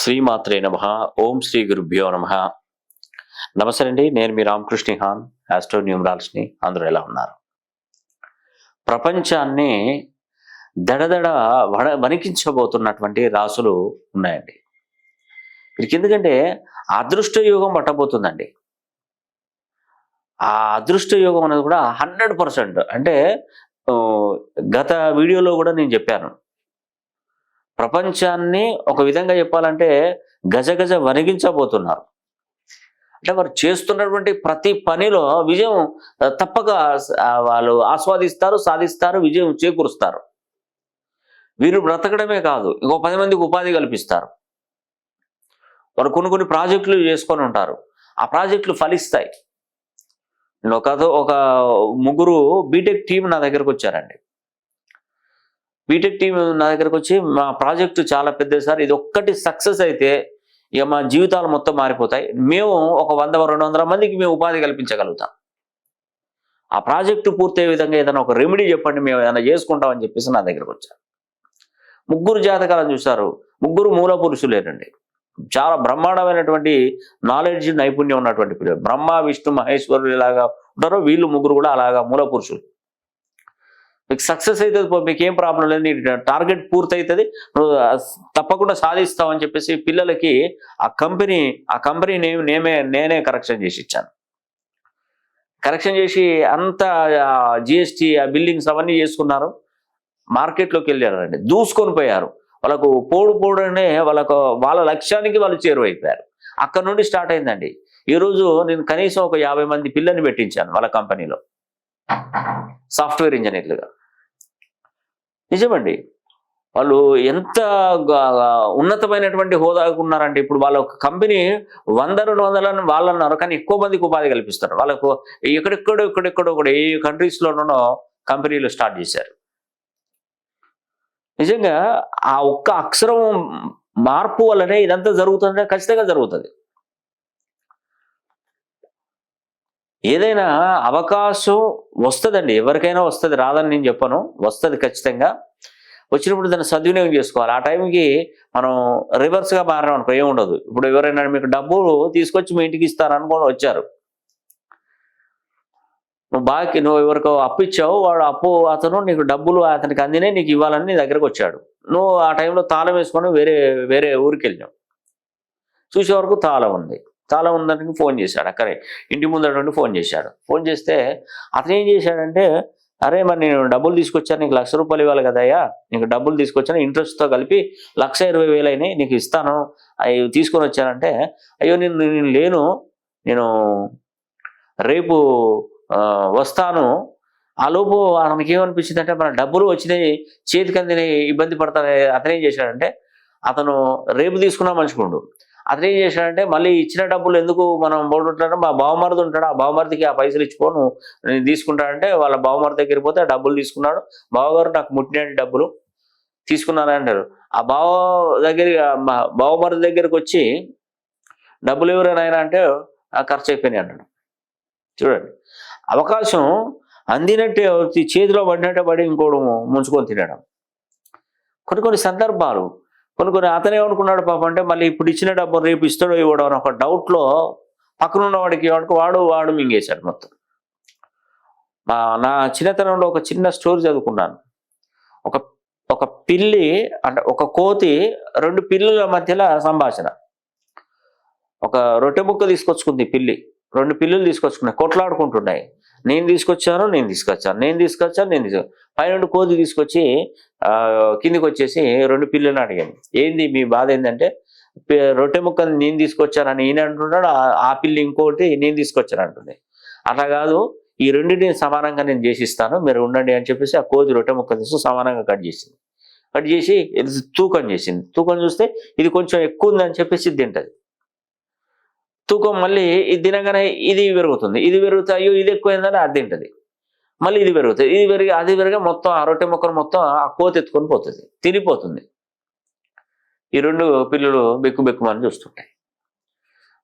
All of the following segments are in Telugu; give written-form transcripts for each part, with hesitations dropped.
శ్రీమాత్రే నమః. ఓం శ్రీ గురుభ్యో నమః. నమస్తే అండి, నేను మీ రామకృష్ణ హాన్, ఆస్ట్రో న్యూమరాలజీని. అందరూ ఎలా ఉన్నారు? ప్రపంచాన్ని దడదడ వణికించబోతున్నటువంటి రాసులు ఉన్నాయండి. వీరికి ఎందుకంటే అదృష్ట యోగం పట్టబోతుందండి. ఆ అదృష్ట యోగం అనేది కూడా 100%. అంటే గత వీడియోలో కూడా నేను చెప్పాను, ప్రపంచాన్ని ఒక విధంగా చెప్పాలంటే గజగజ వణిగించబోతున్నారు. అంటే వారు చేస్తున్నటువంటి ప్రతి పనిలో విజయం తప్పక వాళ్ళు ఆస్వాదిస్తారు, సాధిస్తారు, విజయం చేకూరుస్తారు. వీరు బ్రతకడమే కాదు, ఇంకో 10 మందికి ఉపాధి కల్పిస్తారు. వారు కొన్ని ప్రాజెక్టులు చేసుకొని ఉంటారు, ఆ ప్రాజెక్టులు ఫలిస్తాయి. నేను ఒక ముగ్గురు బీటెక్ టీం నా దగ్గరకు వచ్చారండి. బీటెక్ టీం నా దగ్గరకు వచ్చి, మా ప్రాజెక్టు చాలా పెద్ద సార్, ఇది ఒక్కటి సక్సెస్ అయితే ఇక మా జీవితాలు మొత్తం మారిపోతాయి, మేము ఒక 100-200 మందికి మేము ఉపాధి కల్పించగలుగుతాం, ఆ ప్రాజెక్టు పూర్తయ్యే విధంగా ఏదైనా ఒక రెమెడీ చెప్పండి, మేము ఏదైనా చేసుకుంటామని చెప్పేసి నా దగ్గరకు వచ్చారు. ముగ్గురు జాతకాలను చూశారు, ముగ్గురు మూల పురుషులేనండి. చాలా బ్రహ్మాండమైనటువంటి నాలెడ్జ్, నైపుణ్యం ఉన్నటువంటి పిల్లలు. బ్రహ్మ, విష్ణు, మహేశ్వరులు ఎలాగా ఉంటారో వీళ్ళు ముగ్గురు కూడా అలాగా మూల పురుషులు. మీకు సక్సెస్ అవుతుంది, మీకు ఏం ప్రాబ్లం లేదు, నీ టార్గెట్ పూర్తవుతుంది, నువ్వు తప్పకుండా సాధిస్తావని చెప్పేసి పిల్లలకి ఆ కంపెనీ నేనే కరెక్షన్ చేసి ఇచ్చాను. కరెక్షన్ చేసి అంతా జిఎస్టీ, ఆ బిల్డింగ్స్ అవన్నీ చేసుకున్నారు. మార్కెట్లోకి వెళ్ళారండి, దూసుకొని పోయారు. వాళ్ళకు పోడునే వాళ్ళ లక్ష్యానికి వాళ్ళు చేరువైపోయారు. అక్కడ నుండి స్టార్ట్ అయిందండి. ఈరోజు నేను కనీసం ఒక 50 మంది పిల్లల్ని పెట్టించాను వాళ్ళ కంపెనీలో, సాఫ్ట్వేర్ ఇంజనీర్లుగా. నిజమండి, వాళ్ళు ఎంత ఉన్నతమైనటువంటి హోదాకు ఉన్నారంటే, ఇప్పుడు వాళ్ళ కంపెనీ 100-200 వాళ్ళు అన్నారు, కానీ ఎక్కువ మందికి ఉపాధి కల్పిస్తారు. వాళ్ళకు ఎక్కడెక్కడో కూడా ఏ కంట్రీస్లోనో కంపెనీలు స్టార్ట్ చేశారు. నిజంగా ఆ ఒక్క అక్షరం మార్పు వల్లనే ఇదంతా జరుగుతుందంటే ఖచ్చితంగా జరుగుతుంది. ఏదైనా అవకాశం వస్తుందండి, ఎవరికైనా వస్తుంది, రాదని నేను చెప్పను, వస్తుంది ఖచ్చితంగా. వచ్చినప్పుడు దాన్ని సద్వినియోగం చేసుకోవాలి. ఆ టైంకి మనం రివర్స్గా మారడం అనుకో ఏముండదు. ఇప్పుడు ఎవరైనా మీకు డబ్బులు తీసుకొచ్చి మీ ఇంటికి ఇస్తారనుకోని వచ్చారు, నువ్వు ఎవరికో అప్పు ఇచ్చావు, అతను నీకు డబ్బులు అతనికి అందినే నీకు ఇవ్వాలని నీ దగ్గరకు వచ్చాడు. నువ్వు ఆ టైంలో తాళం వేసుకొని వేరే ఊరికి వెళ్ళావు. చూసే వరకు తాళం ఉందని ఫోన్ చేశాడు. అక్కడే ఇంటి ముందర ఫోన్ చేశాడు. ఫోన్ చేస్తే అతను ఏం చేశాడంటే, అరే మరి నేను డబ్బులు తీసుకొచ్చాను, నీకు 1,00,000 రూపాయలు ఇవ్వాలి కదయ్యా, నీకు డబ్బులు తీసుకొచ్చాను, ఇంట్రెస్ట్తో కలిపి 1,20,000 అయినాయి, నీకు ఇస్తాను, అవి తీసుకొని వచ్చానంటే, అయ్యో నేను లేను, నేను రేపు వస్తాను. ఆ లోపు అతనికి ఏమనిపించింది అంటే, మన డబ్బులు వచ్చినాయి, చేతికి అందినాయి, ఇబ్బంది పడతాను. అతను ఏం చేశాడంటే, అతను రేపు తీసుకున్నా మంచుకోండు, అతను ఏం చేశాడంటే, మళ్ళీ ఇచ్చిన డబ్బులు ఎందుకు మనం పోతుంటాడు, మా బావమరిది ఉంటాడు, ఆ బావమరిదికి ఆ పైసలు ఇచ్చిపోను నేను తీసుకుంటానంటే, వాళ్ళ బావమరిది దగ్గరికి పోతే ఆ డబ్బులు తీసుకున్నాడు. బావగారు నాకు ముట్టినట్టు డబ్బులు తీసుకున్నాను అంటారు. ఆ బావమరిది దగ్గరికి వచ్చి, డబ్బులు ఎవరైనా అంటే ఖర్చు అయిపోయినాయి అన్నాడు. చూడండి, అవకాశం అందినట్టే చేతిలో పడినట్టే పడి ఇంకోడు ముంచుకొని తినడం. కొన్ని సందర్భాలు కొన్ని అతనే అనుకున్నాడు పాపం, అంటే మళ్ళీ ఇప్పుడు ఇచ్చిన డబ్బు రేపు ఇస్తాడో ఇవ్వడం అని ఒక డౌట్లో పక్కనున్న వాడికి వాడు మింగేశాడు మొత్తం. నా చిన్నతనంలో ఒక చిన్న స్టోరీ చదువుకున్నాను. ఒక పిల్లి, అంటే ఒక కోతి 2 పిల్లుల మధ్యలో సంభాషణ. ఒక రొట్టె ముక్క తీసుకొచ్చుకుంది పిల్లి, 2 పిల్లులు తీసుకొచ్చుకున్నాయి, కొట్లాడుకుంటున్నాయి. నేను తీసుకొచ్చాను పైన కోతి తీసుకొచ్చి కిందికి వచ్చేసి 2 పిల్లని అడిగాను, ఏంది మీ బాధ ఏంటంటే, రొట్టె ముక్కని నేను తీసుకొచ్చానని ఈయన అంటున్నాడు, ఆ పిల్లి ఇంకోటి నేను తీసుకొచ్చాను అంటుంది. అట్లా కాదు, ఈ రెండింటిని సమానంగా నేను చేసిస్తాను, మీరు ఉండండి అని చెప్పేసి ఆ కోతి రొట్టె ముక్క తీసి సమానంగా కట్ చేసి తూకం చేసింది. తూకం చూస్తే ఇది కొంచెం ఎక్కువ ఉందని చెప్పేసి తింటది. తూకం మళ్ళీ ఇది తినగానే ఇది పెరుగుతుంది, అయ్యో ఇది ఎక్కువైందని అది తింటది. మళ్ళీ ఇది పెరుగుతుంది, అది పెరిగి మొత్తం ఆ రొట్టె మొక్కను మొత్తం ఆ కోతి ఎత్తుకొని పోతుంది, తినిపోతుంది. ఈ 2 పిల్లలు బెక్కుమని చూస్తుంటాయి.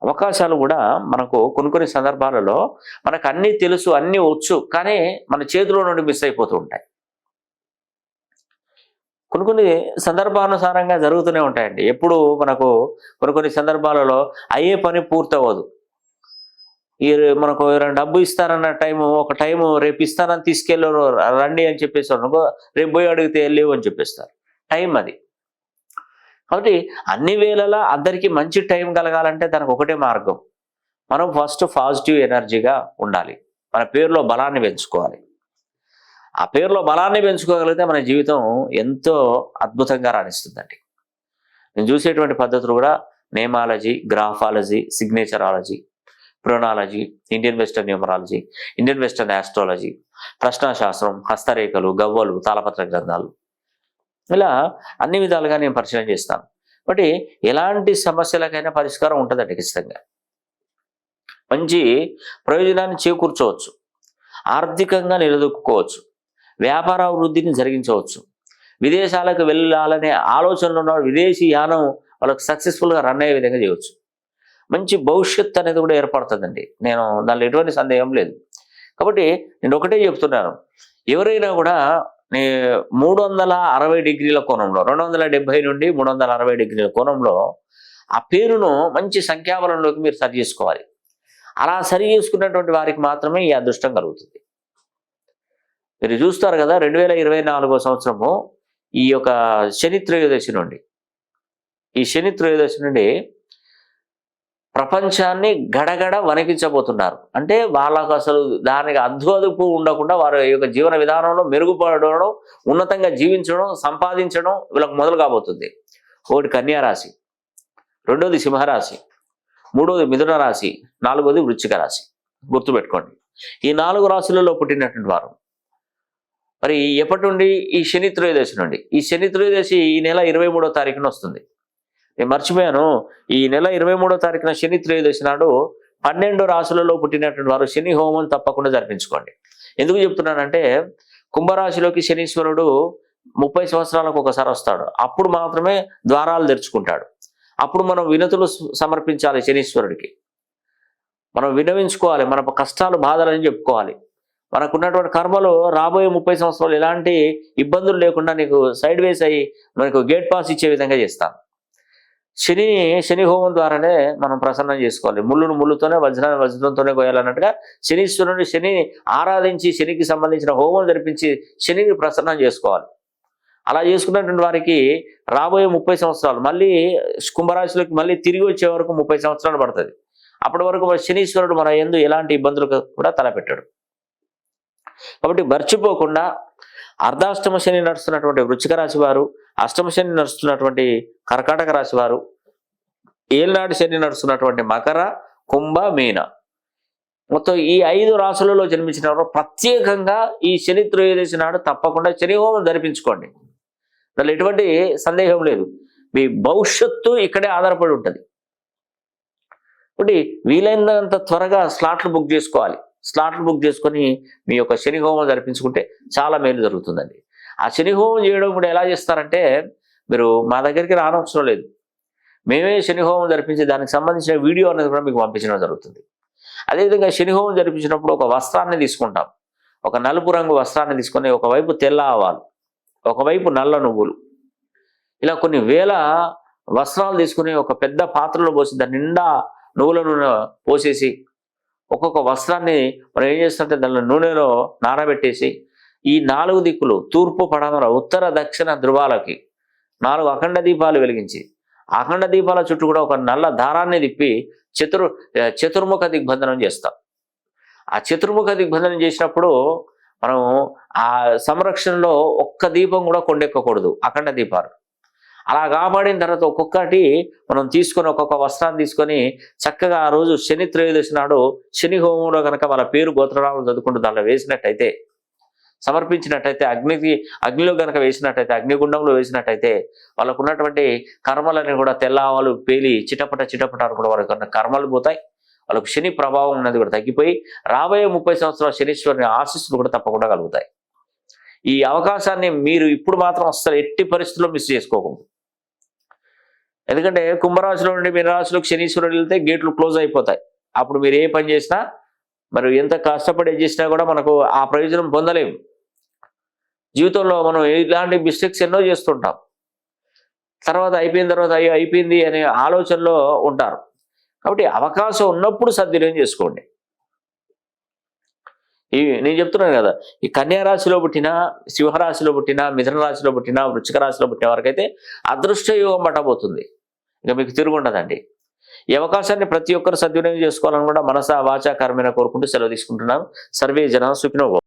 అవకాశాలు కూడా మనకు కొన్ని సందర్భాలలో మనకు అన్నీ తెలుసు, అన్నీ వచ్చు, కానీ మన చేతిలో నుండి మిస్ అయిపోతూ ఉంటాయి. కొన్ని సందర్భానుసారంగా జరుగుతూనే ఉంటాయండి. ఎప్పుడు మనకు కొన్ని సందర్భాలలో అయ్యే పని పూర్తవ్వదు. ఈ మనకు ఎవరైనా డబ్బు ఇస్తారన్న ఒక టైము రేపు ఇస్తానని తీసుకెళ్ళరు, రండి అని చెప్పేసారు, రేపు పోయి అడిగితే లేవు అని చెప్పేస్తారు. టైం అది. కాబట్టి అన్ని వేళలా అందరికీ మంచి టైం కలగాలంటే దానికి ఒకటే మార్గం, మనం ఫస్ట్ పాజిటివ్ ఎనర్జీగా ఉండాలి. మన పేరులో బలాన్ని పెంచుకోవాలి. ఆ పేరులో బలాన్ని పెంచుకోగలిగితే మన జీవితం ఎంతో అద్భుతంగా రాణిస్తుందండి. నేను చూసేటువంటి పద్ధతులు కూడా నేమాలజీ, గ్రాఫాలజీ, సిగ్నేచరాలజీ, ప్రోనాలజీ, Indian western numerology, Indian western astrology, ప్రశ్నాశాస్త్రం, హస్తరేఖలు, గవ్వలు, తాళపత్ర గ్రంథాలు, ఇలా అన్ని విధాలుగా నేను పరిశీలన చేస్తాను. కాబట్టి ఎలాంటి సమస్యలకైనా పరిష్కారం ఉంటుందండి. ఖచ్చితంగా మంచి ప్రయోజనాన్ని చేకూర్చవచ్చు, ఆర్థికంగా నిలదొక్కుకోవచ్చు, వ్యాపార వృద్ధిని జరిగించవచ్చు, విదేశాలకు వెళ్ళాలనే ఆలోచనలు ఉన్న విదేశీ యానం వాళ్ళకి సక్సెస్ఫుల్గా రన్ అయ్యే విధంగా చేయవచ్చు. మంచి భవిష్యత్తు అనేది కూడా ఏర్పడుతుందండి. నేను దానిలో ఎటువంటి సందేహం లేదు. కాబట్టి నేను ఒకటే చెప్తున్నాను, ఎవరైనా కూడా 360 డిగ్రీల కోణంలో, 270 నుండి 360 డిగ్రీల కోణంలో ఆ పేరును మంచి సంఖ్యాబలంలోకి మీరు సరి చేసుకోవాలి. అలా సరి చేసుకున్నటువంటి వారికి మాత్రమే ఈ అదృష్టం కలుగుతుంది. మీరు చూస్తారు కదా, 2024 సంవత్సరము ఈ యొక్క శని త్రయోదశి నుండి ప్రపంచాన్ని గడగడ వణికించబోతున్నారు. అంటే వాళ్ళకు అసలు దానికి అదుపు ఉండకుండా వారి యొక్క జీవన విధానంలో మెరుగుపడడం, ఉన్నతంగా జీవించడం, సంపాదించడం వీళ్ళకి మొదలు కాబోతుంది. ఒకటి కన్యా రాశి, రెండోది సింహరాశి, మూడోది మిథున రాశి, నాలుగోది వృశ్చిక రాశి. గుర్తుపెట్టుకోండి, ఈ 4 రాశులలో పుట్టినటువంటి వారు మరి ఎప్పటి నుండి ఈ శని త్రయోదశి నుండి, ఈ శని త్రయోదశి ఈ నెల 23వ తారీఖున వస్తుంది. నేను మర్చిపోయాను, ఈ నెల 23వ తారీఖున శని త్రయోదశి నాడు 12 రాశులలో పుట్టినటువంటి వారు శని హోమం తప్పకుండా జరిపించుకోండి. ఎందుకు చెప్తున్నానంటే, కుంభరాశిలోకి శనీశ్వరుడు 30 సంవత్సరాలకు ఒకసారి వస్తాడు. అప్పుడు మాత్రమే ద్వారాలు తెరుచుకుంటాడు. అప్పుడు మనం వినతులు సమర్పించాలి శనీశ్వరుడికి. మనం వినవించుకోవాలి, మన కష్టాలు బాధలని చెప్పుకోవాలి. మనకున్నటువంటి కర్మలు రాబోయే 30 సంవత్సరాలు ఎలాంటి ఇబ్బందులు లేకుండా నీకు సైడ్ వేస్ అయ్యి మనకు గేట్ పాస్ ఇచ్చే విధంగా చేస్తాను. శని హోమం ద్వారానే మనం ప్రసన్నం చేసుకోవాలి. ముళ్ళును ముళ్ళుతోనే, వజ్రాన్ని వజ్రంతోనే కోయాలన్నట్టుగా శని ఆరాధించి శనికి సంబంధించిన హోమం జరిపించి శనిని ప్రసన్నం చేసుకోవాలి. అలా చేసుకున్నటువంటి వారికి రాబోయే 30 సంవత్సరాలు మళ్ళీ కుంభరాశిలోకి మళ్ళీ తిరిగి వచ్చే వరకు 30 సంవత్సరాలు పడుతుంది. అప్పటి వరకు శనీశ్వరుడు మన యందు ఎలాంటి ఇబ్బందులు కూడా తలపెట్టాడు. కాబట్టి మర్చిపోకుండా అర్ధాష్టమ శని నడుస్తున్నటువంటి వృశ్చిక రాశి వారు, అష్టమ శని నడుస్తున్నటువంటి కర్కాటక రాశి వారు, ఏళ్ళనాటి శని నడుస్తున్నటువంటి మకర, కుంభ, మీన, మొత్తం ఈ 5 రాశులలో జన్మించిన వారు ప్రత్యేకంగా ఈ శని త్రయోదశి నాడు తప్పకుండా శని హోమం జరిపించుకోండి. దానిలో ఎటువంటి సందేహం లేదు. మీ భవిష్యత్తు ఇక్కడే ఆధారపడి ఉంటుంది. కాబట్టి వీలైనంత త్వరగా స్లాట్లు బుక్ చేసుకోవాలి. స్లాట్లు బుక్ చేసుకొని మీ యొక్క శని హోమం జరిపించుకుంటే చాలా మేలు జరుగుతుందండి. ఆ శని హోమం చేయడం కూడా ఎలా చేస్తారంటే, మీరు మా దగ్గరికి రానవసరం లేదు, మేమే శని హోమం జరిపించి దానికి సంబంధించిన వీడియో అనేది కూడా మీకు పంపించడం జరుగుతుంది. అదేవిధంగా శని హోమం జరిపించినప్పుడు ఒక వస్త్రాన్ని తీసుకుంటాం. ఒక నలుపు రంగు వస్త్రాన్ని తీసుకొని ఒకవైపు తెల్ల ఆవాలు, ఒకవైపు నల్ల నువ్వులు, ఇలా కొన్ని వేల వస్త్రాలు తీసుకుని ఒక పెద్ద పాత్రలో పోసి దాని నిండా నువ్వుల నూనె పోసేసి, ఒక్కొక్క వస్త్రాన్ని మనం ఏం చేస్తుంటే దానిలో నూనెలో నానబెట్టేసి ఈ 4 దిక్కులు తూర్పు, పడమర, ఉత్తర, దక్షిణ ధృవాలకి 4 అఖండ దీపాలు వెలిగించి, అఖండ దీపాల చుట్టూ కూడా ఒక నల్ల దారాన్ని తిప్పి చతుర్ముఖ దిగ్బంధనం చేస్తాం. ఆ చతుర్ముఖ దిగ్బంధనం చేసినప్పుడు మనం ఆ సంరక్షణలో ఒక్క దీపం కూడా కొండెక్కకూడదు, అఖండ దీపాలు. అలా కాపాడిన తర్వాత ఒక్కొక్కటి మనం తీసుకొని ఒక్కొక్క వస్త్రాన్ని తీసుకొని చక్కగా ఆ రోజు శని త్రయోదశి నాడు శని హోమంలో కనుక వాళ్ళ పేరు గోత్రనామాలు చదువుకుంటూ దాంట్లో వేసినట్టయితే, సమర్పించినట్టయితే, అగ్నిలో కనుక వేసినట్టయితే, అగ్నిగుండంలో వేసినట్టయితే వాళ్ళకు ఉన్నటువంటి కర్మలని కూడా తెల్లవాళ్ళు పేలి చిటపట కూడా వాళ్ళకి కర్మలు పోతాయి. వాళ్ళకు శని ప్రభావం ఉన్నది కూడా తగ్గిపోయి రాబోయే 30 సంవత్సరాల శనీశ్వరుని ఆశీస్సులు కూడా తప్పకుండా కలుగుతాయి. ఈ అవకాశాన్ని మీరు ఇప్పుడు మాత్రం అసలు ఎట్టి పరిస్థితుల్లో మిస్ చేసుకోకూడదు. ఎందుకంటే కుంభరాశిలో నుండి మీనరాశిలోకి శనీశ్వరుడు వెళ్తే గేట్లు క్లోజ్ అయిపోతాయి. అప్పుడు మీరు ఏ పని చేసినా, మరి ఎంత కష్టపడి చేసినా కూడా మనకు ఆ ప్రయోజనం పొందలేము. జీవితంలో మనం ఇలాంటి మిస్టేక్స్ ఎన్నో చేస్తుంటాం. తర్వాత అయిపోయిన తర్వాత అయ్యో అయిపోయింది అనే ఆలోచనలో ఉంటారు. కాబట్టి అవకాశం ఉన్నప్పుడు సద్వినియోగం చేసుకోండి. నేను చెప్తున్నాను కదా, ఈ కన్యా రాశిలో పుట్టిన, సింహరాశిలో పుట్టిన, మిథున రాశిలో పుట్టిన, వృశ్చిక రాశిలో పుట్టిన వారికైతే అదృష్ట యోగం పట్టబోతుంది. ఇక మీకు తిరుగుండదండి. ఈ అవకాశాన్ని ప్రతి ఒక్కరు సద్వినియోగం చేసుకోవాలని కూడా మనసా వాచా కర్మేణ కోరుకుంటూ సెలవు తీసుకుంటున్నాను. సర్వే జన సుఖినో భవంతు.